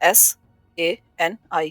SANI।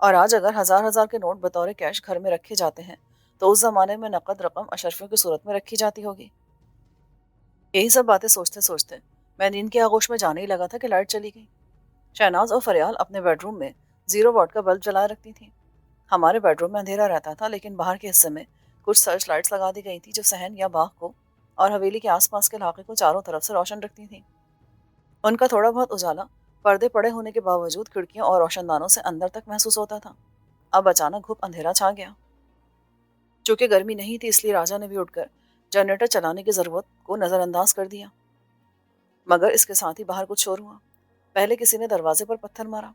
اور آج اگر ہزار ہزار کے نوٹ بطور کیش گھر میں رکھے جاتے ہیں تو اس زمانے میں نقد رقم اشرفیوں کی صورت میں رکھی جاتی ہوگی۔ یہی سب باتیں سوچتے سوچتے میں نیند کے آغوش میں جانے ہی لگا تھا کہ لائٹ چلی گئی۔ شہناز اور فریال اپنے بیڈ روم میں 0 واٹ کا بلب جلائے رکھتی تھیں۔ ہمارے بیڈ روم میں اندھیرا رہتا تھا، لیکن باہر کے حصے میں کچھ سرچ لائٹس لگا دی گئی تھی جو صحن یا باغ کو اور حویلی کے آس پاس کے علاقے کو چاروں طرف سے روشن رکھتی تھیں۔ ان کا تھوڑا بہت اجالا پردے پڑے ہونے کے باوجود کھڑکیوں اور روشن دانوں سے اندر تک محسوس ہوتا تھا۔ اب اچانک گھپ اندھیرا چھا گیا۔ چونکہ گرمی نہیں تھی اس لیے راجا نے بھی اٹھ کر جنریٹر چلانے کی ضرورت کو نظر انداز کر دیا، مگر اس کے ساتھ ہی باہر کچھ شور ہوا۔ پہلے کسی نے دروازے پر پتھر مارا۔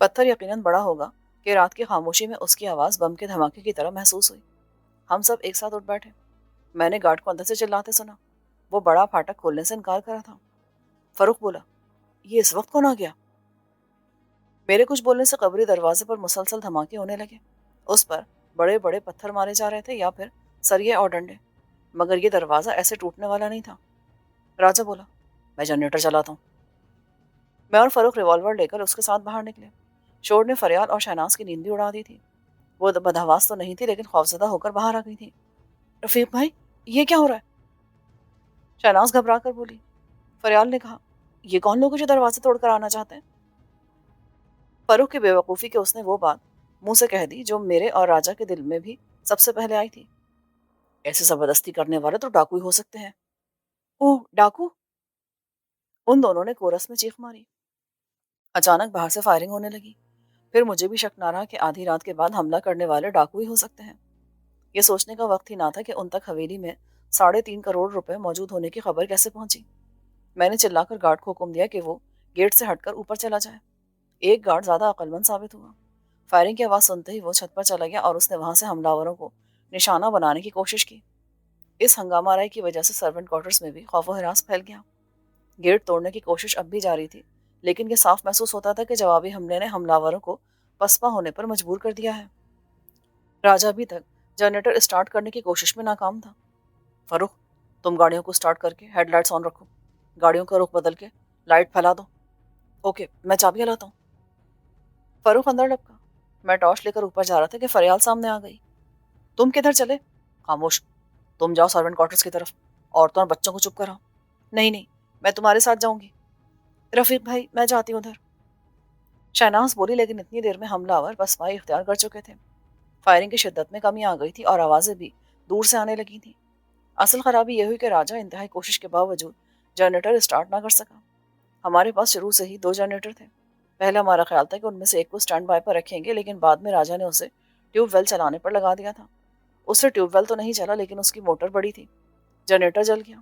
پتھر یقیناً بڑا ہوگا کہ رات کی خاموشی میں اس کی آواز بم کے دھماکے کی طرح محسوس ہوئی۔ ہم سب ایک ساتھ اٹھ بیٹھے۔ میں نے گارڈ کو اندر سے چلاتے سنا۔ وہ بڑا پھاٹک کھولنے سے انکار کر رہا تھا۔ فاروق بولا، یہ اس وقت کون آ گیا؟ میرے کچھ بولنے سے قبری دروازے پر مسلسل دھماکے ہونے لگے۔ اس پر بڑے بڑے پتھر مارے جا رہے تھے یا پھر سریے اور ڈنڈے، مگر یہ دروازہ ایسے ٹوٹنے والا نہیں تھا۔ راجا بولا، میں جنریٹر چلاتا ہوں۔ میں اور فاروق ریوالور لے کر اس کے ساتھ باہر نکلے۔ شور نے فریال اور شہناز کی نیند بھی اڑا دی تھی۔ وہ بدحواس تو نہیں تھی لیکن خوفزدہ ہو کر باہر آ گئی تھی۔ رفیق بھائی، یہ کیا ہو رہا ہے؟ شہناز گھبرا کر بولی۔ فریال نے کہا، یہ کون لوگ ہیں جو دروازے توڑ کر آنا چاہتے ہیں؟ فاروق کی بے وقوفی کہ اس نے وہ بات منہ سے کہہ دی جو میرے اور راجا کے دل میں بھی سب سے پہلے آئی تھی۔ ایسے زبردستی کرنے والے تو ڈاکو ہی ہو سکتے ہیں۔ اوہ، ڈاکو؟ ان دونوں نے کورس میں چیخ ماری۔ اچانک باہر سے فائرنگ ہونے لگی۔ پھر مجھے بھی شک نہ رہا کہ آدھی رات کے بعد حملہ کرنے والے ڈاکو ہی ہو سکتے ہیں۔ یہ سوچنے کا وقت ہی نہ تھا کہ ان تک حویلی میں 3.5 کروڑ روپے موجود ہونے کی خبر کیسے پہنچی۔ میں نے چلا کر گارڈ کو حکم دیا کہ وہ گیٹ سے ہٹ کر اوپر چلا جائے۔ ایک گارڈ زیادہ عقل مند ثابت ہوا۔ فائرنگ کی آواز سنتے ہی وہ چھت پر چلا گیا اور اس نے وہاں سے حملہ آوروں کو نشانہ بنانے کی کوشش کی۔ اس ہنگامہ آرائی کی وجہ سے سرونٹ کوارٹرز میں بھی خوف و ہراس پھیل گیا۔ گیٹ توڑنے کی کوشش اب بھی جاری تھی، لیکن یہ صاف محسوس ہوتا تھا کہ جوابی حملے نے حملہ آوروں کو پسپا ہونے پر مجبور کر دیا ہے۔ راجا ابھی تک جنریٹر اسٹارٹ کرنے کی کوشش میں ناکام تھا۔ فاروق، تم گاڑیوں کو اسٹارٹ کر کے ہیڈ لائٹس آن رکھو، گاڑیوں کا رخ بدل کے لائٹ پھیلا دو۔ اوکے، میں چابیاں لاتا ہوں۔ فاروق اندر لپکا۔ میں ٹارچ لے کر اوپر جا رہا تھا کہ فریال سامنے آ گئی۔ تم کدھر چلے؟ خاموش، تم جاؤ سرونٹ کوارٹرز کی طرف، عورتوں اور بچوں کو چپ کراؤ۔ نہیں نہیں، میں تمہارے ساتھ جاؤں گی۔ رفیق بھائی، میں جاتی ہوں ادھر، شہناز بولی، لیکن اتنی دیر میں حملہ آور پسپائی اختیار کر چکے تھے۔ فائرنگ کی شدت میں کمی آ گئی تھی اور آوازیں بھی دور سے آنے لگی تھیں۔ اصل خرابی یہ ہوئی کہ راجا انتہائی کوشش کے باوجود جنریٹر اسٹارٹ نہ کر سکا۔ ہمارے پاس شروع سے ہی 2 جنریٹر تھے۔ پہلے ہمارا خیال تھا کہ ان میں سے ایک کو اسٹینڈ بائی پر رکھیں گے، لیکن بعد میں راجا نے اسے ٹیوب ویل چلانے پر لگا دیا تھا۔ اس سے ٹیوب ویل تو نہیں چلا، لیکن اس کی موٹر بڑی تھی۔ جنریٹر جل گیا۔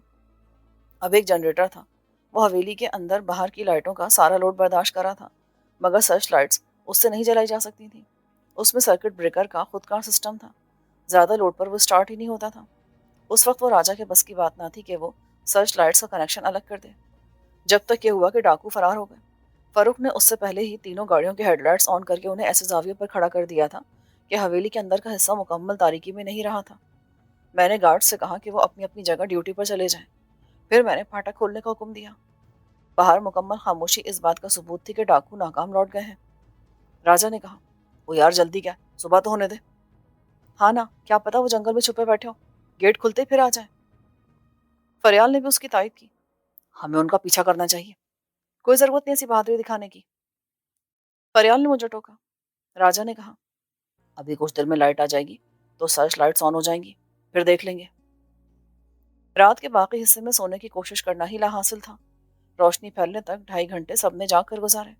اب ایک جنریٹر تھا۔ وہ حویلی کے اندر باہر کی لائٹوں کا سارا لوڈ برداشت کر رہا تھا، مگر سرچ لائٹس اس سے نہیں جلائی جا سکتی تھیں۔ اس میں سرکٹ بریکر کا خودکار سسٹم تھا۔ زیادہ لوڈ پر وہ اسٹارٹ ہی نہیں ہوتا تھا۔ اس وقت وہ راجا کے بس کی بات نہ تھی کہ وہ سرچ لائٹس کا کنیکشن الگ کر دے۔ جب تک یہ ہوا کہ ڈاکو فرار ہو گئے۔ فاروق نے اس سے پہلے ہی تینوں گاڑیوں کے ہیڈ لائٹس آن کر کے انہیں ایسے زاویے پر کھڑا کر دیا تھا کہ حویلی کے اندر کا حصہ مکمل تاریکی میں نہیں رہا تھا۔ میں نے گارڈ سے کہا کہ وہ اپنی اپنی جگہ ڈیوٹی پر چلے جائیں۔ پھر میں نے پھاٹک کھولنے کا حکم دیا۔ باہر مکمل خاموشی اس بات کا ثبوت تھی کہ ڈاکو ناکام لوٹ گئے ہیں۔ راجا نے کہا، وہ یار جلدی کیا، صبح تو ہونے دے۔ ہاں نا، کیا پتا وہ جنگل میں چھپے بیٹھے ہو، گیٹ کھلتے پھر آ جائیں۔ فریال نے بھی اس کی تائید کی۔ ہمیں ان کا پیچھا کرنا چاہیے، کوئی ضرورت نہیں ایسی بہادری دکھانے کی۔ فریال نے مجھے ٹوکا۔ راجا نے کہا، ابھی کچھ دیر میں لائٹ آ جائے گی تو سرچ لائٹس آن ہو جائیں گی، پھر دیکھ لیں گے۔ رات کے باقی حصے میں سونے کی کوشش کرنا ہی لا حاصل تھا۔ روشنی پھیلنے تک 2.5 گھنٹے سب نے جاگ کر گزارے۔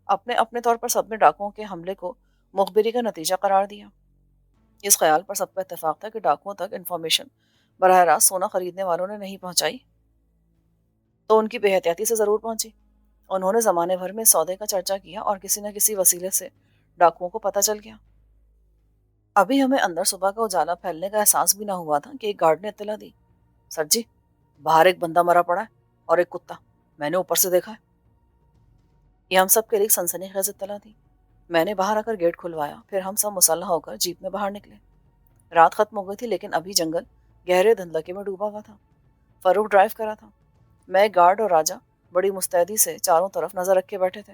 اپنے اپنے طور پر سب نے ڈاکوؤں کے حملے کو مخبری کا نتیجہ قرار دیا۔ اس خیال پر سب کا اتفاق تھا کہ ڈاکوؤں تک انفارمیشن براہ راست سونا خریدنے والوں نے نہیں پہنچائی تو ان کی بے احتیاطی سے ضرور پہنچی۔ انہوں نے زمانے بھر میں سودے کا چرچا کیا اور کسی نہ کسی وسیلے سے ڈاکوؤں کو پتہ چل گیا۔ ابھی ہمیں اندر صبح کا اجالا پھیلنے کا احساس بھی نہ ہوا تھا کہ ایک گارڈ نے اطلاع دی، سر جی، باہر ایک بندہ مرا پڑا ہے اور ایک کتا، میں نے اوپر سے دیکھا ہے۔ یہ ہم سب کے لیے سنسنی خیز اطلاع تھی۔ میں نے باہر آ کر گیٹ کھلوایا، پھر ہم سب مسلح ہو کر جیپ میں باہر نکلے۔ رات ختم ہو گئی تھی لیکن ابھی جنگل گہرے دھندلکے میں ڈوبا ہوا تھا۔ فاروق ڈرائیو کر رہا تھا۔ میں، گارڈ اور راجا بڑی مستعدی سے چاروں طرف نظر رکھ کے بیٹھے تھے۔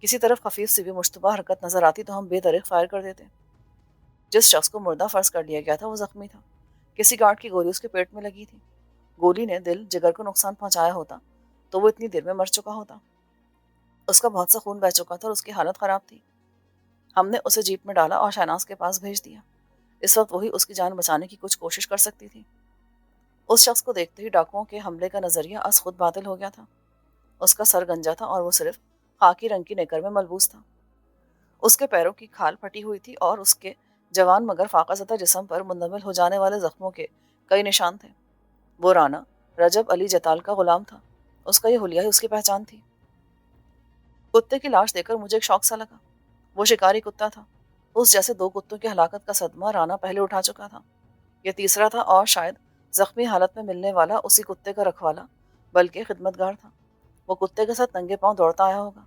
کسی طرف خفیف سی بھی مشتبہ حرکت نظر آتی تو ہم بے طریق فائر کر دیتے۔ جس شخص کو مردہ فرض کر لیا گیا تھا وہ زخمی تھا، کسی گارڈ کی گولی اس کے پیٹ میں لگی تھی۔ گولی نے دل جگر کو نقصان پہنچایا ہوتا تو وہ اتنی دیر میں مر چکا ہوتا۔ اس کا بہت سا خون بہہ چکا تھا اور اس کی حالت خراب تھی۔ ہم نے اسے جیپ میں ڈالا اور شہناز کے پاس بھیج دیا۔ اس وقت وہی اس کی جان بچانے کی کچھ کوشش کر سکتی تھی۔ اس شخص کو دیکھتے ہی ڈاکوؤں کے حملے کا نظریہ از خود باطل ہو گیا تھا۔ اس کا سر گنجا تھا اور وہ صرف خاکی رنگ کی نیکر میں ملبوس تھا۔ اس کے پیروں کی کھال پھٹی ہوئی تھی اور اس کے جوان مگر فاقہ زدہ جسم پر مندمل ہو جانے والے زخموں کے کئی نشان تھے۔ وہ رانا رجب علی جتال کا غلام تھا۔ اس کا یہ حلیہ ہی اس کی پہچان تھی۔ کتے کی لاش دیکھ کر مجھے ایک شوق سا لگا۔ وہ شکاری کتا تھا۔ اس جیسے 2 کتوں کی ہلاکت کا صدمہ رانا پہلے اٹھا چکا تھا۔ یہ تیسرا تھا اور شاید زخمی حالت میں ملنے والا اسی کتے کا رکھوالا بلکہ خدمتگار تھا۔ وہ کتے کے ساتھ ننگے پاؤں دوڑتا آیا ہوگا۔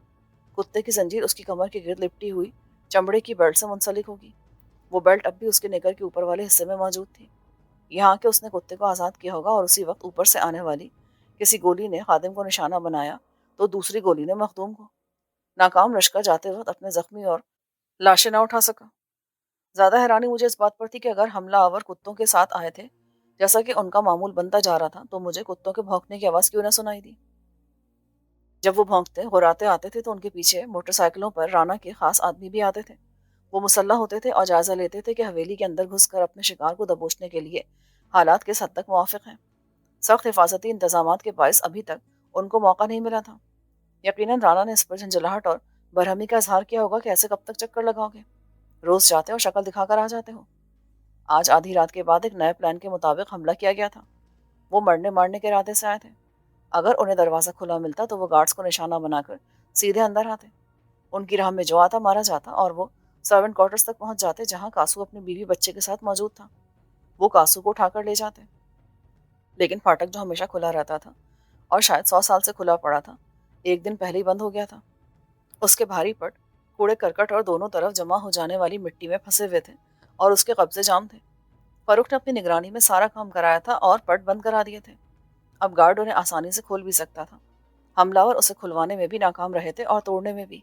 کتے کی زنجیر اس کی کمر کے گرد لپٹی ہوئی چمڑے کی بیلٹ سے منسلک ہوگی۔ وہ بیلٹ اب بھی اس کے نیکر کے اوپر والے حصے میں موجود تھی۔ یہاں کہ اس نے کتے کو آزاد کیا ہوگا اور اسی وقت اوپر سے آنے والی کسی گولی نے خادم کو نشانہ بنایا تو دوسری گولی نے مخدوم کو۔ ناکام لشکر جاتے وقت اپنے زخمی اور لاشیں نہ اٹھا سکا۔ زیادہ حیرانی مجھے اس بات پر تھی کہ اگر حملہ آور کتوں کے ساتھ آئے تھے جیسا کہ ان کا معمول بنتا جا رہا تھا تو مجھے کتوں کے بھونکنے کی آواز کیوں نہ سنائی دی۔ جب وہ بھونکتے غراتے آتے تھے تو ان کے پیچھے موٹر سائیکلوں پر رانا کے خاص آدمی بھی آتے تھے۔ وہ مسلح ہوتے تھے اور جائزہ لیتے تھے کہ حویلی کے اندر گھس کر اپنے شکار کو دبوچنے کے لیے حالات کس حد تک موافق ہیں۔ سخت حفاظتی انتظامات کے باعث ابھی تک ان کو موقع نہیں ملا تھا۔ یقیناً رانا نے اس پر جھنجھلاہٹ اور برہمی کا اظہار کیا ہوگا کہ ایسے کب تک چکر لگاؤ گے؟ روز جاتے اور شکل دکھا کر آ جاتے ہو۔ آج آدھی رات کے بعد ایک نئے پلان کے مطابق حملہ کیا گیا تھا۔ وہ مرنے مارنے کے ارادے سے آئے تھے۔ اگر انہیں دروازہ کھلا ملتا تو وہ گارڈز کو نشانہ بنا کر سیدھے اندر آتے۔ ان کی راہ میں جو آتا مارا جاتا اور وہ سرونٹ کوارٹرز تک پہنچ جاتے جہاں کاسو اپنی بیوی بچے کے ساتھ موجود تھا۔ وہ کاسو کو اٹھا کر لے جاتے۔ لیکن پھاٹک جو ہمیشہ کھلا رہتا تھا اور شاید 100 سال سے کھلا پڑا تھا ایک دن پہلے ہی بند ہو گیا تھا۔ اس کے بھاری پٹ کوڑے کرکٹ اور دونوں طرف جمع ہو جانے والی مٹی میں پھنسے ہوئے تھے اور اس کے قبضے جام تھے۔ فاروق نے اپنی نگرانی میں سارا کام کرایا تھا اور پٹ بند کرا دیے تھے۔ اب گارڈ انہیں آسانی سے کھول بھی سکتا تھا۔ حملہ اسے کھلوانے میں بھی ناکام رہے تھے اور توڑنے میں بھی۔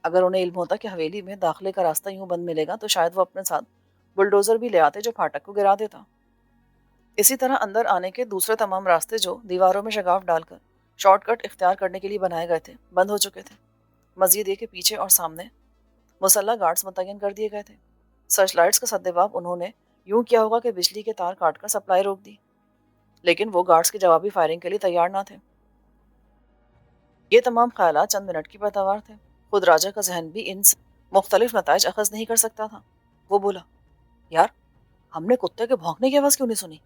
اگر انہیں علم ہوتا کہ حویلی میں داخلے کا راستہ یوں بند ملے گا تو شاید وہ اپنے ساتھ بلڈوزر بھی لے آتے جو پھاٹک کو گرا دیتا۔ اسی طرح اندر آنے کے دوسرے تمام راستے جو دیواروں میں شگاف ڈال کر شارٹ کٹ اختیار کرنے کے لیے بنائے گئے تھے بند ہو چکے تھے۔ مزید یہ کہ پیچھے اور سامنے مسلح گارڈز متعین کر دیے گئے تھے۔ سرچ لائٹس کا سدباب انہوں نے یوں کیا ہوگا کہ بجلی کے تار کاٹ کر سپلائی روک دی، لیکن وہ گارڈز کی جوابی فائرنگ کے لیے تیار نہ تھے۔ یہ تمام خیالات چند منٹ کی پیداوار تھے۔ خود راجہ کا ذہن بھی ان سے مختلف نتائج اخذ نہیں کر سکتا تھا۔ وہ بولا، یار ہم نے کتے کے بھونکنے کی آواز کیوں نہیں سنی؟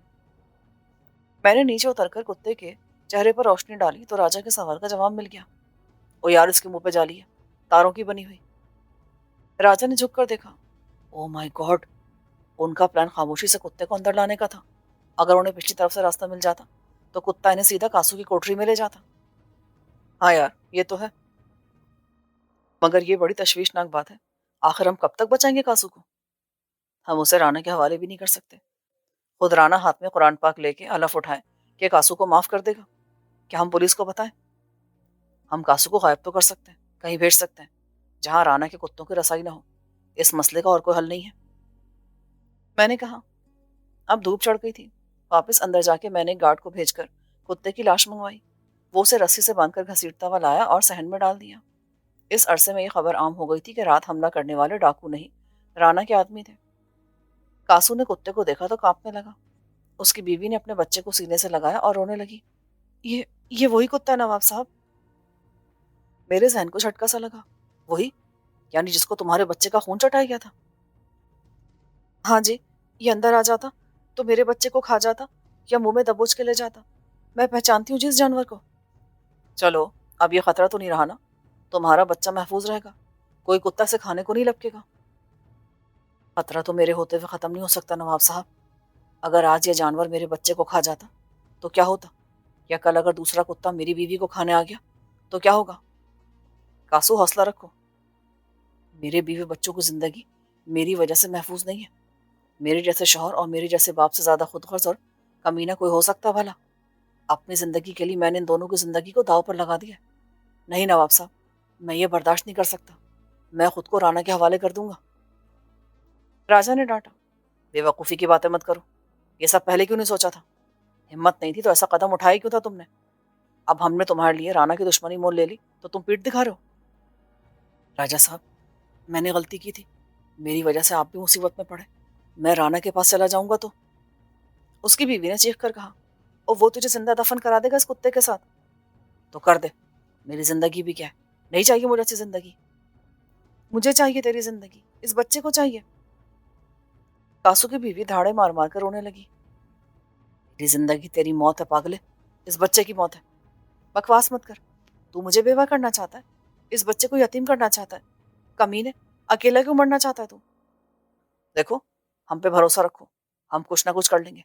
میں نے نیچے اتر کر کتے کے چہرے پر روشنی ڈالی تو راجہ کے سوال کا جواب مل گیا۔ او یار اس کے منہ پہ جالی ہے، تاروں کی بنی ہوئی۔ راجہ نے جھک کر دیکھا۔ او مائی گاڈ، ان کا پلان خاموشی سے کتے کو اندر لانے کا تھا۔ اگر انہیں پچھلی طرف سے راستہ مل جاتا تو کتا انہیں سیدھا کاسو کی کوٹری میں لے جاتا۔ ہاں یار یہ تو ہے، مگر یہ بڑی تشویشناک بات ہے۔ آخر ہم کب تک بچائیں گے کاسو کو؟ ہم اسے رانا کے حوالے بھی نہیں کر سکتے۔ خود رانا ہاتھ میں قرآن پاک لے کے الف اٹھائے کہ کاسو کو معاف کر دے گا۔ کیا ہم پولیس کو بتائیں؟ ہم کاسو کو غائب تو کر سکتے ہیں، کہیں بھیج سکتے ہیں جہاں رانا کے کتوں کی رسائی نہ ہو۔ اس مسئلے کا اور کوئی حل نہیں ہے۔ میں نے کہا۔ اب دھوپ چڑھ گئی تھی۔ واپس اندر جا کے میں نے گارڈ کو بھیج کر کتے کی لاش منگوائی۔ وہ اسے رسی سے باندھ کر گھسیٹتا ہوا لایا اور صحن میں ڈال دیا۔ اس عرصے میں یہ خبر عام ہو گئی تھی کہ رات حملہ کرنے والے ڈاکو نہیں، رانا کے آدمی تھے۔ کاسو نے کتے کو دیکھا تو کانپنے لگا۔ اس کی بیوی نے اپنے بچے کو سینے سے لگایا اور رونے لگی۔ یہ وہی کتا ہے نواب صاحب؟ میرے ذہن کو جھٹکا سا لگا۔ وہی؟ یعنی جس کو تمہارے بچے کا خون چٹایا گیا تھا؟ ہاں جی، یہ اندر آ جاتا تو میرے بچے کو کھا جاتا یا منہ میں دبوچ کے لے جاتا۔ میں پہچانتی ہوں جس جانور کو۔ چلو اب یہ خطرہ تو نہیں رہا نا؟ تمہارا بچہ محفوظ رہے گا، کوئی کتا سے کھانے کو نہیں لپکے گا۔ خطرہ تو میرے ہوتے ہوئے ختم نہیں ہو سکتا نواب صاحب۔ اگر آج یہ جانور میرے بچے کو کھا جاتا تو کیا ہوتا؟ یا کل اگر دوسرا کتا میری بیوی کو کھانے آ گیا تو کیا ہوگا؟ کاسو حوصلہ رکھو۔ میرے بیوی بچوں کی زندگی میری وجہ سے محفوظ نہیں ہے۔ میرے جیسے شوہر اور میرے جیسے باپ سے زیادہ خود غرض اور کمینہ کوئی ہو سکتا بھلا؟ اپنی زندگی کے لیے میں نے ان دونوں کی زندگی کو داؤ پر لگا دیا۔ نہیں نواب صاحب، میں یہ برداشت نہیں کر سکتا، میں خود کو رانا کے حوالے کر دوں گا۔ راجا نے ڈانٹا، بے وقوفی کی باتیں مت کرو، یہ سب پہلے کیوں نہیں سوچا تھا؟ ہمت نہیں تھی تو ایسا قدم اٹھایا کیوں تھا تم نے؟ اب ہم نے تمہارے لیے رانا کی دشمنی مول لے لی تو تم پیٹ دکھا رہے ہو؟ راجا صاحب، میں نے غلطی کی تھی، میری وجہ سے آپ بھی مصیبت میں پڑے، میں رانا کے پاس چلا جاؤں گا تو؟ اس کی بیوی نے چیخ کر کہا، اور وہ تجھے زندہ دفن کرا دے گا اس کتے کے ساتھ؟ تو کر دے، میری زندگی بھی کیا ہے، نہیں چاہیے مجھے اچھی زندگی؟ مجھے چاہیے تیری زندگی، اس بچے کو چاہیے۔ کاسو کی بیوی دھاڑے مار مار کر رونے لگی، تیری زندگی تیری موت ہے پاگلے، اس بچے کی موت ہے، بکواس مت کر، تو مجھے بیوہ کرنا چاہتا ہے، اس بچے کو یتیم کرنا چاہتا ہے، کمینے، اکیلا کیوں مرنا چاہتا ہے تو؟ دیکھو، ہم پہ بھروسہ رکھو، ہم کچھ نہ کچھ کر لیں گے،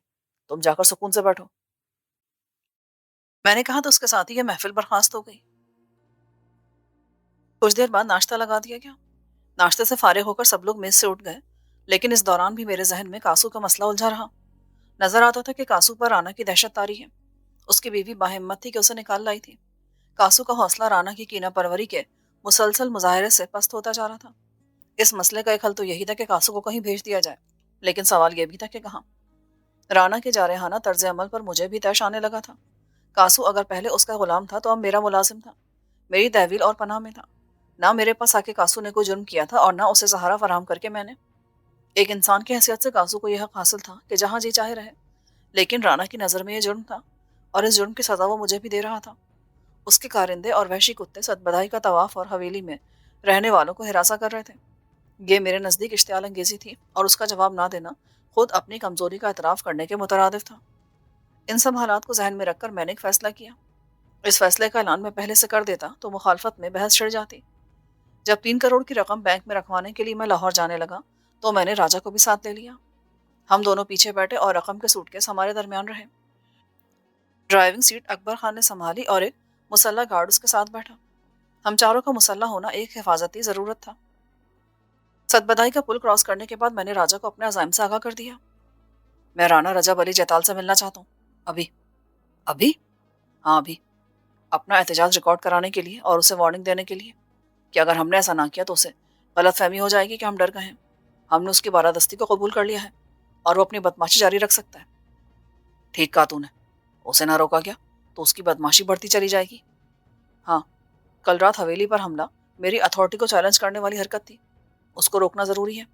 تم جا کر سکون سے بیٹھو۔ میں نے کہا تو اس کے ساتھ ہی یہ محفل برخاست ہو گئی۔ کچھ دیر بعد ناشتہ لگا دیا گیا۔ ناشتے سے فارغ ہو کر سب لوگ میز سے اٹھ گئے، لیکن اس دوران بھی میرے ذہن میں کاسو کا مسئلہ الجھا رہا۔ نظر آتا تھا کہ کاسو پر رانا کی دہشت طاری ہے، اس کی بیوی باہمت تھی کہ اسے نکال لائی تھی۔ کاسو کا حوصلہ رانا کی کینہ پروری کے مسلسل مظاہرے سے پست ہوتا جا رہا تھا۔ اس مسئلے کا ایک حل تو یہی تھا کہ کاسو کو کہیں بھیج دیا جائے، لیکن سوال یہ بھی تھا کہ کہاں؟ رانا کے جارحانہ طرز عمل پر مجھے بھی طیش آنے لگا تھا۔ کاسو اگر پہلے اس کا غلام تھا تو اب میرا ملازم تھا، میری تحویل اور پناہ میں تھا۔ نہ میرے پاس آ کے کاسو نے کوئی جرم کیا تھا اور نہ اسے سہارا فراہم کر کے میں نے۔ ایک انسان کی حیثیت سے کاسو کو یہ حق حاصل تھا کہ جہاں جی چاہے رہے، لیکن رانا کی نظر میں یہ جرم تھا، اور اس جرم کی سزا وہ مجھے بھی دے رہا تھا۔ اس کے کارندے اور وحشی کتے صدبدائی کا طواف اور حویلی میں رہنے والوں کو ہراساں کر رہے تھے۔ یہ میرے نزدیک اشتعال انگیزی تھی، اور اس کا جواب نہ دینا خود اپنی کمزوری کا اعتراف کرنے کے مترادف تھا۔ ان سب حالات کو ذہن میں رکھ کر میں نے ایک فیصلہ کیا۔ اس فیصلے کا اعلان میں پہلے سے کر دیتا تو مخالفت میں بحث چھڑ جاتی۔ جب 3 کروڑ کی رقم بینک میں رکھوانے کے لیے میں لاہور جانے لگا تو میں نے راجا کو بھی ساتھ لے لیا۔ ہم دونوں پیچھے بیٹھے اور رقم کے سوٹ کیس ہمارے درمیان رہے۔ ڈرائیونگ سیٹ اکبر خان نے سنبھالی اور ایک مسلح گارڈ اس کے ساتھ بیٹھا۔ ہم چاروں کا مسلح ہونا ایک حفاظتی ضرورت تھا۔ صدبدائی کا پل کراس کرنے کے بعد میں نے راجا کو اپنے عزائم سے آگاہ کر دیا۔ میں رانا رجب علی جیتال سے ملنا چاہتا ہوں، ابھی۔ ابھی؟ ہاں ابھی، اپنا احتجاج ریکارڈ کرانے کے لیے اور اسے وارننگ دینے کے لیے کہ اگر ہم نے ایسا نہ کیا تو اسے غلط فہمی ہو جائے گی کہ ہم ڈر گئے ہیں، ہم نے اس کی بالادستی کو قبول کر لیا ہے اور وہ اپنی بدماشی جاری رکھ سکتا ہے۔ ٹھیک کہا تو نے، اسے نہ روکا گیا تو اس کی بدماشی بڑھتی چلی جائے گی۔ ہاں، کل رات حویلی پر حملہ میری اتھارٹی کو چیلنج کرنے والی حرکت تھی، اس کو روکنا ضروری ہے،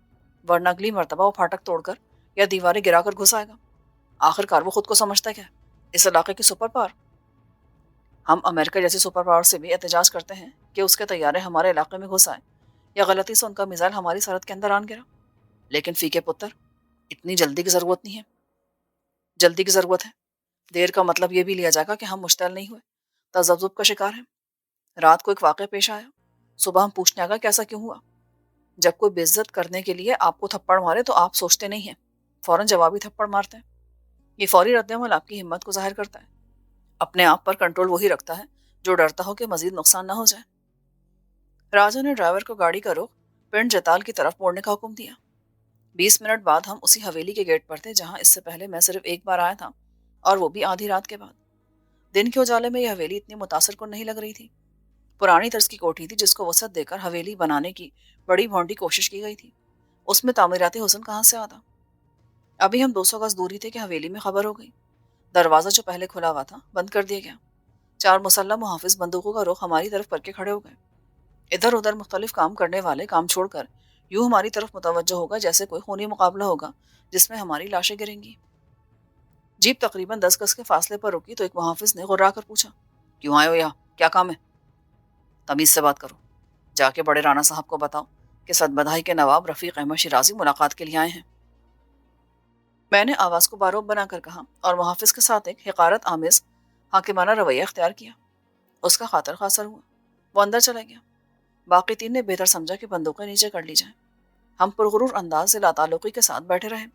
ورنہ اگلی مرتبہ وہ پھاٹک توڑ کر یا دیواریں گرا کر گھس آئے گا۔ آخر کار وہ خود کو سمجھتا کیا ہے، اس علاقے کی سپر پاور؟ ہم امریکہ جیسی سپر پاور سے بھی احتجاج کرتے ہیں کہ اس کے طیارے ہمارے علاقے میں گھس آئے یا غلطی سے ان کا میزائل ہماری سرحد کے اندر آن گرا، لیکن فی کے پتر، اتنی جلدی کی ضرورت نہیں ہے۔ جلدی کی ضرورت ہے، دیر کا مطلب یہ بھی لیا جائے گا کہ ہم مشتعل نہیں ہوئے، تذبذب کا شکار ہیں۔ رات کو ایک واقعہ پیش آیا، صبح ہم پوچھنے آگا کیسا کیوں ہوا۔ جب کوئی بے عزت کرنے کے لیے آپ کو تھپڑ مارے تو آپ سوچتے نہیں ہیں، فوراً جوابی تھپڑ مارتے ہیں۔ یہ فوری رد عمل آپ کی ہمت کو ظاہر کرتا ہے۔ اپنے آپ پر کنٹرول وہی رکھتا ہے جو ڈرتا ہو کہ مزید نقصان نہ ہو جائے۔ راجا نے ڈرائیور کو گاڑی کا رخ پنڈ جتال کی طرف موڑنے کا حکم دیا۔ 20 منٹ بعد ہم اسی حویلی کے گیٹ پر تھے جہاں اس سے پہلے میں صرف ایک بار آیا تھا، اور وہ بھی آدھی رات کے بعد۔ دن کے اجالے میں یہ حویلی اتنی متاثر کن نہیں لگ رہی تھی۔ پرانی طرز کی کوٹھی تھی جس کو وسعت دے کر حویلی بنانے کی بڑی بھونڈی کوشش کی گئی تھی، اس میں تعمیراتی حسن کہاں سے آتا۔ ابھی ہم 200 گز دوری تھے کہ حویلی میں خبر ہو گئی۔ دروازہ جو پہلے کھلا ہوا تھا بند کر دیا گیا۔ 4 مسلح محافظ بندوقوں کا رخ ہماری طرف کر کے کھڑے ہو گئے۔ ادھر ادھر مختلف کام کرنے والے کام چھوڑ کر یوں ہماری طرف متوجہ ہوگا جیسے کوئی خونی مقابلہ ہوگا جس میں ہماری لاشیں گریں گی۔ جیپ تقریباً 10 گز کے فاصلے پر رکی تو ایک محافظ نے غرا کر پوچھا، کیوں آئے ہو یہاں، کیا کام ہے؟ تمیز سے بات کرو، جا کے بڑے رانا صاحب کو بتاؤ کہ صدبدائی کے نواب رفیق احمد شیرازی ملاقات کے لیے آئے ہیں۔ میں نے آواز کو باروب بنا کر کہا اور محافظ کے ساتھ ایک حقارت آمیز حاکمانہ رویہ اختیار کیا۔ اس کا خاطر خاصر ہوا، وہ اندر چلا گیا۔ باقی 3 نے بہتر سمجھا کہ بندوقیں نیچے کر لی جائیں۔ ہم پرغرور انداز سے لاتعلقی کے ساتھ بیٹھے رہے۔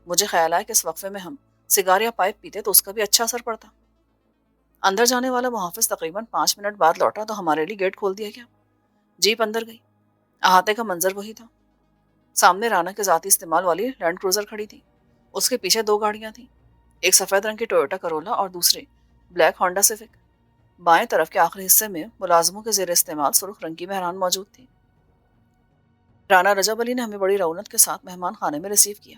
مجھے خیال آیا کہ اس وقفے میں ہم سگار یا پائپ پیتے تو اس کا بھی اچھا اثر پڑتا۔ اندر جانے والا محافظ تقریباً 5 منٹ بعد لوٹا تو ہمارے لیے گیٹ کھول دیا گیا۔ جیپ اندر گئی۔ احاطے کا منظر وہی تھا۔ سامنے رانا کے ذاتی استعمال والی لینڈ کروزر کھڑی تھی، اس کے پیچھے 2 گاڑیاں تھیں، ایک سفید رنگ کی ٹویوٹا کرولا اور دوسری بلیک ہونڈا سیوک۔ بائیں طرف کے آخری حصے میں ملازموں کے زیر استعمال سرخ رنگ کی مہران موجود تھی۔ رانا رجب علی نے ہمیں بڑی رونق کے ساتھ مہمان خانے میں ریسیو کیا۔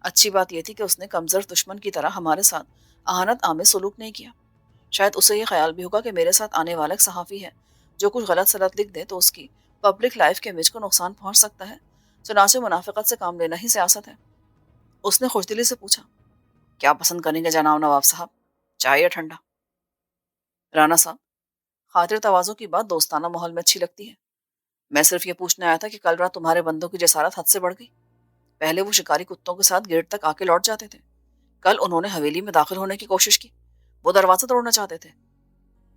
اچھی بات یہ تھی کہ اس نے کمزور دشمن کی طرح ہمارے ساتھ اہانت آمیز سلوک نہیں کیا۔ شاید اسے یہ خیال بھی ہوگا کہ میرے ساتھ آنے والا ایک صحافی ہے جو کچھ غلط سلط لکھ دے تو اس کی پبلک لائف کے امیج کو نقصان پہنچ سکتا ہے، چنانچہ منافقت سے کام لینا ہی سیاست ہے۔ اس نے خوشدلی سے پوچھا، کیا پسند کریں گے جناب نواب صاحب، چائے یا ٹھنڈا؟ رانا صاحب، خاطر تواضع کی بات دوستانہ ماحول میں اچھی لگتی ہے۔ میں صرف یہ پوچھنے آیا تھا کہ کل رات تمہارے بندوں کی جسارت حد سے بڑھ گئی۔ پہلے وہ شکاری کتوں کے ساتھ گیٹ تک آ کے لوٹ جاتے تھے، کل انہوں نے حویلی میں داخل ہونے کی کوشش کی، وہ دروازہ توڑنا چاہتے تھے۔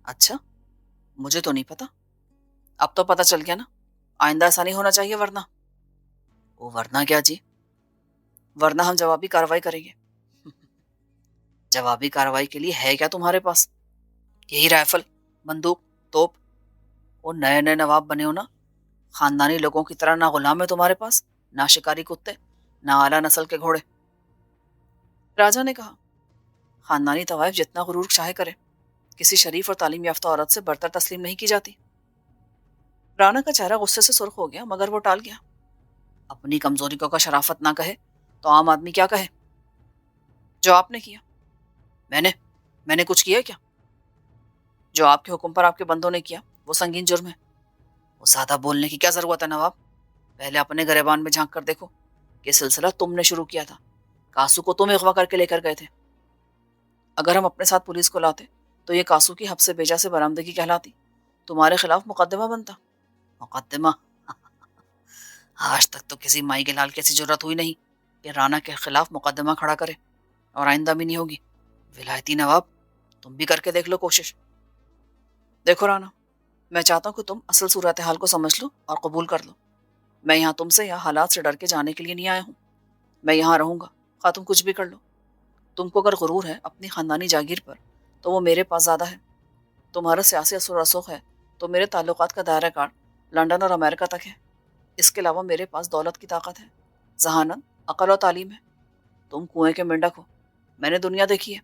اچھا، مجھے تو نہیں پتا۔ اب تو پتا چل گیا نا، آئندہ ایسا نہیں ہونا چاہیے ورنہ۔ وہ ورنہ کیا جی؟ ورنہ ہم جوابی کارروائی کریں گے۔ جوابی کارروائی کے لیے ہے کیا تمہارے پاس؟ یہی رائفل، بندوق، توپ؟ وہ نئے نئے نواب بنے ہو نا، خاندانی لوگوں کی طرح نہ غلام ہے تمہارے پاس، نہ شکاری کتے، نہ اعلیٰ نسل کے گھوڑے۔ راجا نے کہا، خاندانی طوائف جتنا غرور چاہے کرے، کسی شریف اور تعلیم یافتہ عورت سے برتر تسلیم نہیں کی جاتی۔ رانا کا چہرہ غصے سے سرخ ہو گیا مگر وہ ٹال گیا۔ اپنی کمزوری کو کا شرافت نہ کہے تو عام آدمی کیا کہے؟ جو آپ نے کیا۔ میں نے کچھ کیا کیا؟ جو آپ کے حکم پر آپ کے بندوں نے کیا وہ سنگین جرم ہے۔ وہ زیادہ بولنے کی کیا ضرورت ہے نواب؟ پہلے اپنے گریبان میں جھانک کر دیکھو کہ سلسلہ تم نے شروع کیا تھا، کاسو کو تم اغوا کر کے لے کر گئے تھے۔ اگر ہم اپنے ساتھ پولیس کو لاتے تو یہ کاسو کی حب سے بیجا سے برآمدگی کہلاتی، تمہارے خلاف مقدمہ بنتا۔ مقدمہ؟ آج تک تو کسی مائی کے لال کی ایسی جرت ہوئی نہیں کہ رانا کے خلاف مقدمہ کھڑا کرے، اور آئندہ بھی نہیں ہوگی۔ ولایتی نواب، تم بھی کر کے دیکھ لو کوشش۔ دیکھو رانا، میں چاہتا ہوں کہ تم اصل صورتحال کو سمجھ لو اور قبول کر لو۔ میں یہاں تم سے یا حالات سے ڈر کے جانے کے لیے نہیں آیا ہوں۔ میں یہاں رہوں گا، خواہ تم کچھ بھی کر لو۔ تم کو اگر غرور ہے اپنی خاندانی جاگیر پر تو وہ میرے پاس زیادہ ہے۔ تمہارا سیاسی اثر و رسوخ ہے تو میرے تعلقات کا دائرہ کار لندن اور امریکہ تک ہے۔ اس کے علاوہ میرے پاس دولت کی طاقت ہے، ذہانت، عقل و تعلیم ہے۔ تم کنویں کے مینڈک ہو، میں نے دنیا دیکھی ہے۔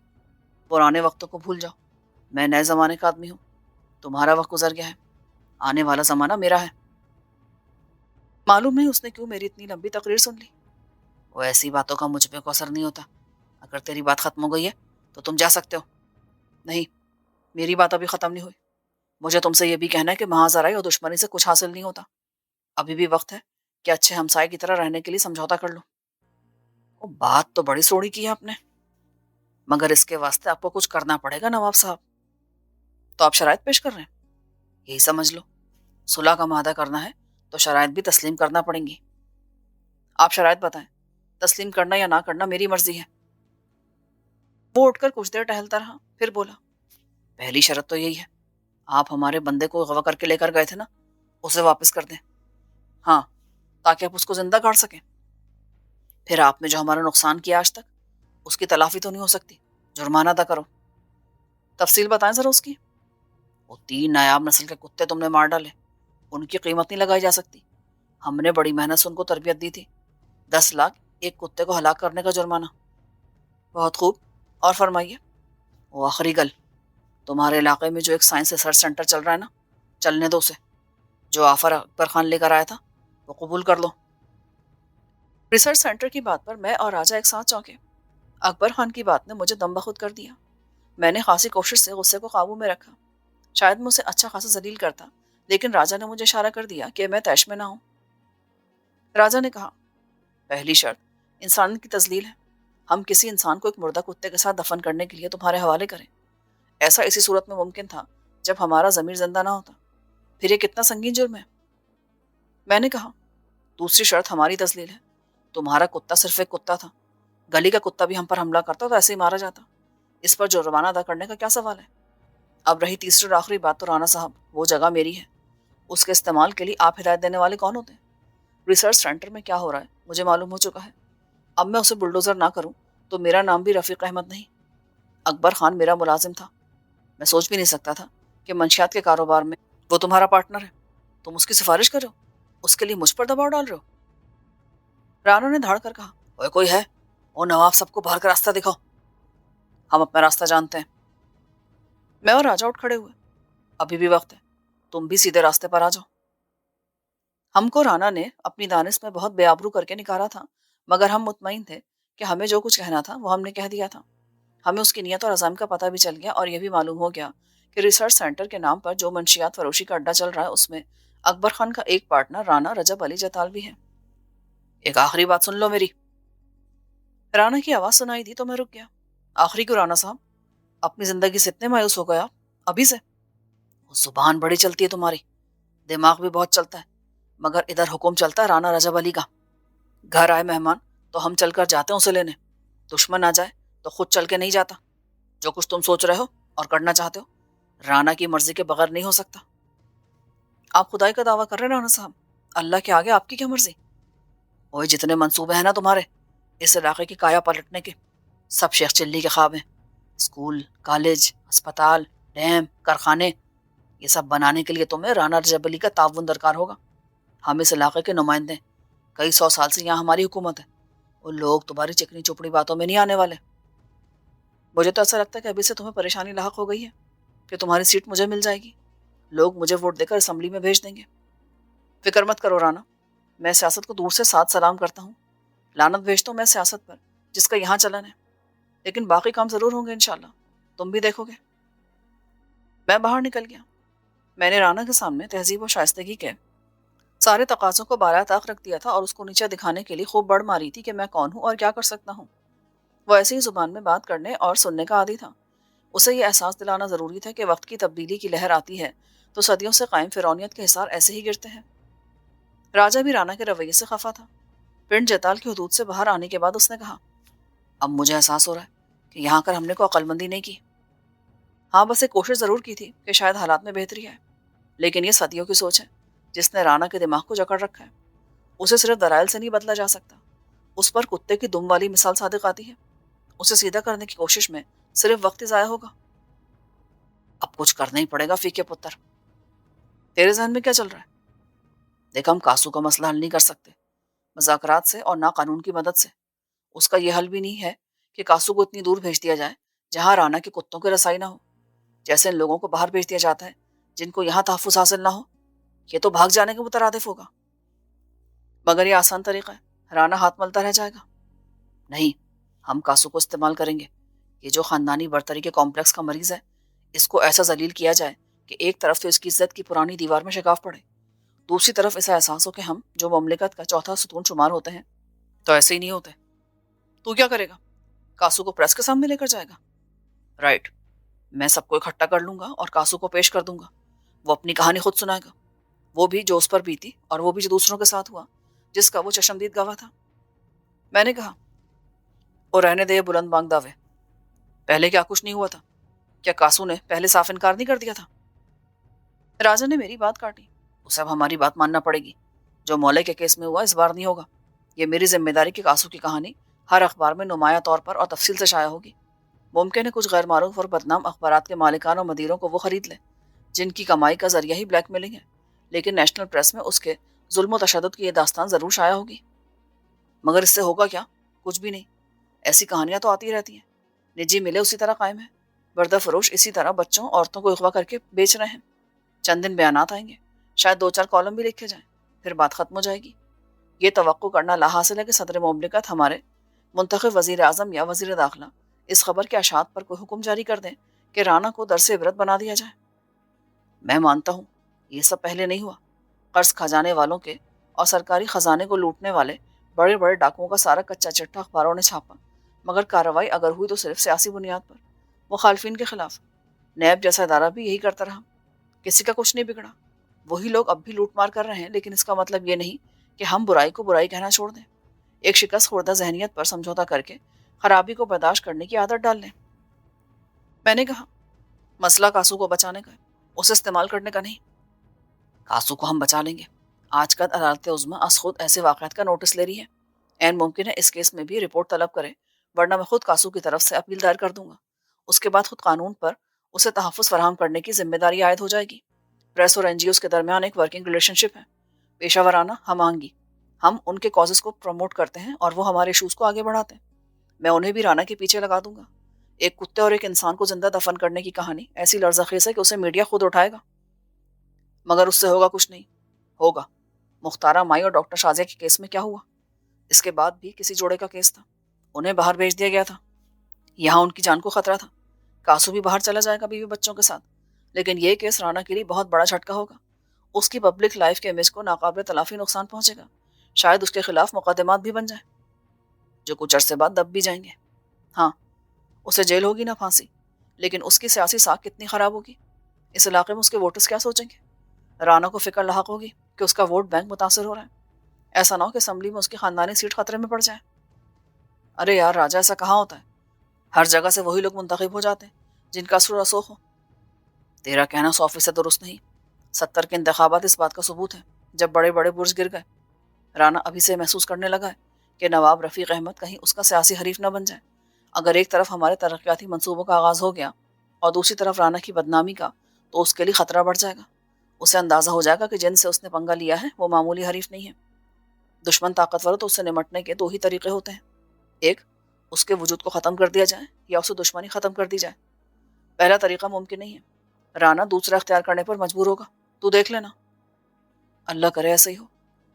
پرانے وقتوں کو بھول جاؤ، میں نئے زمانے کا آدمی ہوں۔ تمہارا وقت گزر گیا ہے، آنے والا زمانہ میرا ہے۔ معلوم نہیں اس نے کیوں میری اتنی لمبی تقریر سن لی۔ وہ ایسی باتوں کا مجھ پہ کوئی اثر نہیں ہوتا۔ اگر تیری بات ختم ہو گئی ہے تو تم جا سکتے ہو۔ نہیں، میری بات ابھی ختم نہیں ہوئی۔ مجھے تم سے یہ بھی کہنا ہے کہ محاذرائی اور دشمنی سے کچھ حاصل نہیں ہوتا۔ ابھی بھی وقت ہے کہ اچھے ہمسائے کی طرح رہنے کے لیے سمجھوتا کر لو۔ وہ بات تو بڑی سوڑی کی ہے آپ نے، مگر اس کے واسطے آپ کو کچھ کرنا پڑے گا نواب صاحب۔ تو آپ شرائط پیش کر رہے ہیں؟ یہی سمجھ لو، صلح کا معاہدہ کرنا ہے تو شرائط بھی تسلیم کرنا پڑیں گی۔ آپ شرائط بتائیں، تسلیم کرنا یا نہ کرنا میری مرضی ہے۔ وہ اٹھ کر کچھ دیر ٹہلتا رہا، پھر بولا، پہلی شرط تو یہی ہے، آپ ہمارے بندے کو اغوا کر کے لے کر گئے تھے نا، اسے واپس کر دیں۔ ہاں، تاکہ آپ اس کو زندہ کاٹ سکیں۔ پھر آپ نے جو ہمارا نقصان کیا آج تک، اس کی تلافی تو نہیں ہو سکتی، جرمانہ ادا کرو۔ تفصیل بتائیں ذرا اس کی۔ وہ 3 نایاب نسل کے کتے تم نے مار ڈالے، ان کی قیمت نہیں لگائی جا سکتی۔ ہم نے بڑی محنت سے ان کو تربیت دی تھی، 10 لاکھ ایک کتے کو ہلاک کرنے کا جرمانہ۔ بہت خوب، اور فرمائیے۔ وہ آخری گل، تمہارے علاقے میں جو ایک سائنس ریسرچ سینٹر چل رہا ہے نا، چلنے دو اسے۔ جو آفر اکبر خان لے کر آیا تھا وہ قبول کر لو۔ ریسرچ سینٹر کی بات پر میں اور راجا ایک ساتھ چونکے۔ اکبر خان کی بات نے مجھے دم بخود کر دیا۔ میں نے خاصی کوشش سے غصے کو قابو میں رکھا، شاید میں اسے اچھا خاصا ذلیل کرتا، لیکن راجا نے مجھے اشارہ کر دیا کہ میں طیش میں نہ ہوں۔ راجا نے کہا، پہلی شرط انسان کی تذلیل ہے۔ ہم کسی انسان کو ایک مردہ کتے کے ساتھ دفن کرنے کے لیے تمہارے حوالے کریں، ایسا اسی صورت میں ممکن تھا جب ہمارا ضمیر زندہ نہ ہوتا۔ پھر یہ کتنا سنگین جرم ہے۔ میں نے کہا، دوسری شرط ہماری تذلیل ہے۔ تمہارا کتا صرف ایک کتا تھا، گلی کا کتا بھی ہم پر حملہ کرتا تو ایسے ہی مارا جاتا۔ اس پر جرمانہ ادا کرنے کا کیا سوال ہے؟ اب رہی تیسری اور آخری بات تو رانا صاحب، وہ جگہ میری ہے، اس کے استعمال کے لیے آپ ہدایت دینے والے کون ہوتے ہیں؟ ریسرچ سینٹر میں کیا ہو رہا ہے مجھے معلوم ہو چکا ہے۔ اب میں اسے بلڈوزر نہ کروں تو میرا نام بھی رفیق احمد نہیں۔ اکبر خان میرا ملازم تھا، میں سوچ بھی نہیں سکتا تھا کہ منشیات کے کاروبار میں وہ تمہارا پارٹنر ہے۔ تم اس کی سفارش کر رہے ہو، اس کے لیے مجھ پر دباؤ ڈال رہے ہو۔ رانا نے دھاڑ کر کہا، کوئی ہے؟ او نواب، سب کو باہر کا راستہ دکھاؤ، ہم اپنا راستہ جانتے ہیں۔ میں اور راجا اٹھ کھڑے ہوئے۔ ابھی بھی وقت ہے، تم بھی سیدھے راستے پر آ جاؤ۔ ہم کو رانا نے اپنی دانش میں بہت بے آبرو کر کے نکالا تھا، مگر ہم مطمئن تھے کہ ہمیں جو کچھ کہنا تھا وہ ہم نے کہہ دیا تھا۔ ہمیں اس کی نیت اور عزم کا پتہ بھی چل گیا، اور یہ بھی معلوم ہو گیا کہ ریسرچ سینٹر کے نام پر جو منشیات فروشی کا اڈا چل رہا ہے اس میں اکبر خان کا ایک پارٹنر رانا رجب علی جتال بھی ہے۔ ایک آخری بات سن لو میری۔ رانا کی آواز سنائی دی تو میں رک گیا۔ آخری کیوں رانا صاحب؟ اپنی زندگی سے اتنے مایوس ہو گیا ابھی سے؟ وہ زبان بڑی چلتی ہے تمہاری، دماغ بھی بہت چلتا ہے، مگر ادھر حکم چلتا ہے رانا رجب علی کا۔ گھر آئے مہمان تو ہم چل کر جاتے ہیں اسے لینے، دشمن آ جائے تو خود چل کے نہیں جاتا۔ جو کچھ تم سوچ رہے ہو اور کرنا چاہتے ہو رانا کی مرضی کے بغیر نہیں ہو سکتا۔ آپ خدائی کا دعویٰ کر رہے ہیں رانا صاحب؟ اللہ کے آگے آپ کی کیا مرضی؟ وہ جتنے منصوبے ہیں نا تمہارے اس علاقے کی کایا پلٹنے کے، سب شیخ چلی کے خواب ہیں۔ اسکول، کالج، اسپتال، ڈیم، کارخانے، یہ سب بنانے کے لیے تمہیں رانا رجب علی کا تعاون درکار ہوگا۔ ہم اس علاقے کے نمائندے ہیں، کئی 100 سال سے یہاں ہماری حکومت ہے، وہ لوگ تمہاری چکنی چپڑی باتوں میں نہیں آنے والے۔ مجھے تو ایسا لگتا ہے کہ ابھی سے تمہیں پریشانی لاحق ہو گئی ہے کہ تمہاری سیٹ مجھے مل جائے گی، لوگ مجھے ووٹ دے کر اسمبلی میں بھیج دیں گے۔ فکر مت کرو رانا، میں سیاست کو دور سے ساتھ سلام کرتا ہوں، لعنت بھیجتا ہوں میں سیاست پر جس کا یہاں چلن ہے، لیکن باقی کام ضرور ہوں گے انشاءاللہ، تم بھی دیکھو گے۔ میں باہر نکل گیا۔ میں نے رانا کے سامنے تہذیب و شائستگی کے سارے تقاضوں کو بالا طاق رکھ دیا تھا اور اس کو نیچے دکھانے کے لیے خوب بڑ ماری تھی کہ میں کون ہوں اور کیا کر سکتا ہوں۔ وہ ایسی ہی زبان میں بات کرنے اور سننے کا عادی تھا۔ اسے یہ احساس دلانا ضروری تھا کہ وقت کی تبدیلی کی لہر آتی ہے تو صدیوں سے قائم فرعونیت کے حصار ایسے ہی گرتے ہیں۔ راجا بھی رانا کے رویے سے خفا تھا۔ پنڈ جیتال کی حدود سے باہر آنے کے بعد اس نے کہا، اب مجھے احساس ہو رہا ہے کہ یہاں کر ہم نے کوئی عقل مندی نہیں کی۔ ہاں، بس ایک کوشش ضرور کی تھی کہ شاید حالات میں بہتری آئے، لیکن یہ صدیوں کی سوچ ہے جس نے رانا کے دماغ کو جکڑ رکھا ہے۔ اسے صرف دلائل سے نہیں بدلا جا سکتا۔ اس پر کتے کی دم والی مثال صادق آتی ہے۔ اسے سیدھا کرنے کی کوشش میں صرف وقت ہی ضائع ہوگا۔ اب کچھ کرنا ہی پڑے گا فیکے پتر۔ تیرے ذہن میں کیا چل رہا ہے؟ دیکھ، ہم کاسو کا مسئلہ حل نہیں کر سکتے مذاکرات سے اور نہ قانون کی مدد سے۔ اس کا یہ حل بھی نہیں ہے کہ کاسو کو اتنی دور بھیج دیا جائے جہاں رانا کے کتوں کی رسائی نہ ہو، جیسے ان لوگوں کو باہر بھیج دیا جاتا ہے جن کو یہاں تحفظ حاصل نہ ہو۔ یہ تو بھاگ جانے کے مترادف ہوگا۔ مگر یہ آسان طریقہ ہے، رانا ہاتھ ملتا رہ جائے گا۔ نہیں، ہم کاسو کو استعمال کریں گے۔ یہ جو خاندانی برتری کے کمپلیکس کا مریض ہے، اس کو ایسا ذلیل کیا جائے کہ ایک طرف تو اس کی عزت کی پرانی دیوار میں شگاف پڑے، دوسری طرف ایسا احساس ہو کہ ہم جو مملکت کا چوتھا ستون شمار ہوتے ہیں تو ایسے ہی نہیں ہوتے۔ تو کیا کرے گا؟ کاسو کو پریس کے سامنے لے کر جائے گا؟ رائٹ، میں سب کو اکٹھا کر لوں گا اور کاسو کو پیش کر دوں گا۔ وہ اپنی کہانی خود سنائے گا، وہ بھی جو اس پر بیتی اور وہ بھی جو دوسروں کے ساتھ ہوا، جس کا وہ چشمدید گواہ تھا۔ میں نے کہا، اور رہنے دے یہ بلند بانگ دعوے، پہلے کیا کچھ نہیں ہوا تھا؟ کیا کاسو نے پہلے صاف انکار نہیں کر دیا تھا؟ راجا نے میری بات کاٹی، اسے اب ہماری بات ماننا پڑے گی۔ جو مولے کے کیس میں ہوا اس بار نہیں ہوگا۔ یہ میری ذمہ داری کہ کاسو کی کہانی ہر اخبار میں نمایاں طور پر اور تفصیل سے شائع ہوگی۔ ممکن ہے کچھ غیر معروف اور بدنام اخبارات کے مالکان اور مدیروں کو وہ خرید لیں جن کی کمائی کا ذریعہ ہی بلیک میلنگ ہے، لیکن نیشنل پریس میں اس کے ظلم و تشدد کی یہ داستان ضرور شائع ہوگی۔ مگر اس سے ہوگا کیا؟ کچھ بھی نہیں۔ ایسی کہانیاں تو آتی رہتی ہیں۔ نجی ملے اسی طرح قائم ہیں، بردہ فروش اسی طرح بچوں عورتوں کو اغوا کر کے بیچ رہے ہیں۔ چند دن بیانات آئیں گے، شاید 2-4 کالم بھی لکھے جائیں، پھر بات ختم ہو جائے گی۔ یہ توقع کرنا لا حاصل ہے کہ صدر مملکت ہمارے منتخب وزیر اعظم یا وزیر داخلہ اس خبر کے اشاعت پر کوئی حکم جاری کر دیں کہ رانا کو درس عبرت بنا دیا جائے۔ میں مانتا ہوں یہ سب پہلے نہیں ہوا۔ قرض کھجانے والوں کے اور سرکاری خزانے کو لوٹنے والے بڑے بڑے ڈاکوؤں کا سارا کچا چٹا اخباروں نے چھاپا، مگر کارروائی اگر ہوئی تو صرف سیاسی بنیاد پر، مخالفین کے خلاف۔ نیب جیسا ادارہ بھی یہی کرتا رہا، کسی کا کچھ نہیں بگڑا۔ وہی لوگ اب بھی لوٹ مار کر رہے ہیں، لیکن اس کا مطلب یہ نہیں کہ ہم برائی کو برائی کہنا چھوڑ دیں۔ ایک شکست خوردہ ذہنیت پر سمجھوتا کر کے خرابی کو برداشت کرنے کی عادت ڈال لیں۔ میں نے کہا، مسئلہ کاسو کو بچانے کا ہے، اسے استعمال کرنے کا نہیں۔ کاسو کو ہم بچا لیں گے۔ آج کل عدالت عظمیٰ از خود ایسے واقعات کا نوٹس لے رہی ہے۔ عین ممکن ہے اس کیس میں بھی رپورٹ طلب کرے، ورنہ میں خود کاسو کی طرف سے اپیل دائر کر دوں گا۔ اس کے بعد خود قانون پر اسے تحفظ فراہم کرنے کی ذمہ داری عائد ہو جائے گی۔ پریس اور NGOs کے درمیان ایک ورکنگ ریلیشن شپ ہے، پیشہ ورانہ ہم آہنگی۔ ہم ان کے کازز کو پروموٹ کرتے ہیں اور وہ ہمارے ایشوز کو آگے بڑھاتے ہیں۔ میں انہیں بھی رانا کے پیچھے لگا دوں گا۔ ایک کتے اور ایک انسان کو زندہ دفن کرنے کی کہانی ایسی لرزخیز ہے کہ اسے میڈیا خود اٹھائے گا، مگر اس سے ہوگا کچھ نہیں۔ ہوگا۔ مختارہ مائی اور ڈاکٹر شازیہ کے کیس میں کیا ہوا؟ اس کے بعد بھی کسی جوڑے کا کیس تھا، انہیں باہر بھیج دیا گیا تھا، یہاں ان کی جان کو خطرہ تھا۔ کاسو بھی باہر چلا جائے گا بیوی بچوں کے ساتھ، لیکن یہ کیس رانا کے لیے بہت بڑا جھٹکا ہوگا۔ اس کی پبلک لائف کے امیج کو ناقابل تلافی نقصان پہنچے گا، شاید اس کے خلاف مقدمات بھی بن جائیں جو کچھ عرصے بعد دب بھی جائیں گے۔ ہاں، اسے جیل ہوگی نہ پھانسی، لیکن اس کی سیاسی ساکھ کتنی خراب ہوگی، اس علاقے میں اس کے ووٹرز کیا سوچیں گے؟ رانا کو فکر لاحق ہوگی کہ اس کا ووٹ بینک متاثر ہو رہا ہے، ایسا نہ ہو کہ اسمبلی میں اس کی خاندانی سیٹ خطرے میں پڑ جائے۔ ارے یار راجا، ایسا کہاں ہوتا ہے؟ ہر جگہ سے وہی لوگ منتخب ہو جاتے ہیں جن کا اثر و رسوخ ہو۔ تیرا کہنا 100% درست نہیں۔ 70 کے انتخابات اس بات کا ثبوت ہے، جب بڑے بڑے برج گر گئے۔ رانا ابھی سے محسوس کرنے لگا ہے کہ نواب رفیق احمد کہیں اس کا سیاسی حریف نہ بن جائے۔ اگر ایک طرف ہمارے ترقیاتی منصوبوں کا آغاز ہو گیا اور دوسری طرف رانا کی بدنامی کا، تو اس کے لیے خطرہ بڑھ جائے گا۔ اسے اندازہ ہو جائے گا کہ جن سے اس نے پنگا لیا ہے وہ معمولی حریف نہیں ہے۔ دشمن طاقتور تو اس سے نمٹنے کے 2 ہی طریقے ہوتے ہیں، ایک اس کے وجود کو ختم کر دیا جائے یا اسے دشمنی ختم کر دی جائے۔ پہلا طریقہ ممکن نہیں ہے، رانا دوسرا اختیار کرنے پر مجبور ہوگا، تو دیکھ لینا۔ اللہ کرے ایسا ہی ہو،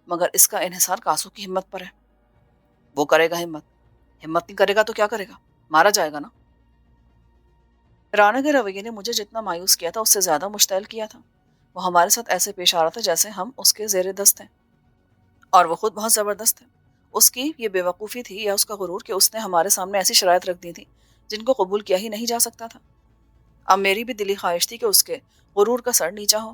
مگر اس کا انحصار کاسو کی ہمت پر ہے۔ وہ کرے گا ہمت نہیں کرے گا تو کیا کرے گا؟ مارا جائے گا نا۔ رانا کے رویے نے مجھے جتنا مایوس کیا تھا اس سے زیادہ مشتعل کیا تھا۔ وہ ہمارے ساتھ ایسے پیش آ رہا تھا جیسے ہم اس کے زیر دست ہیں، اور وہ خود بہت زبردست ہے۔ اس کی یہ بے وقوفی تھی یا اس کا غرور کہ اس نے ہمارے سامنے ایسی شرائط رکھ دی تھی جن کو قبول کیا ہی نہیں جا سکتا تھا۔ اب میری بھی دلی خواہش تھی کہ اس کے غرور کا سر نیچا ہو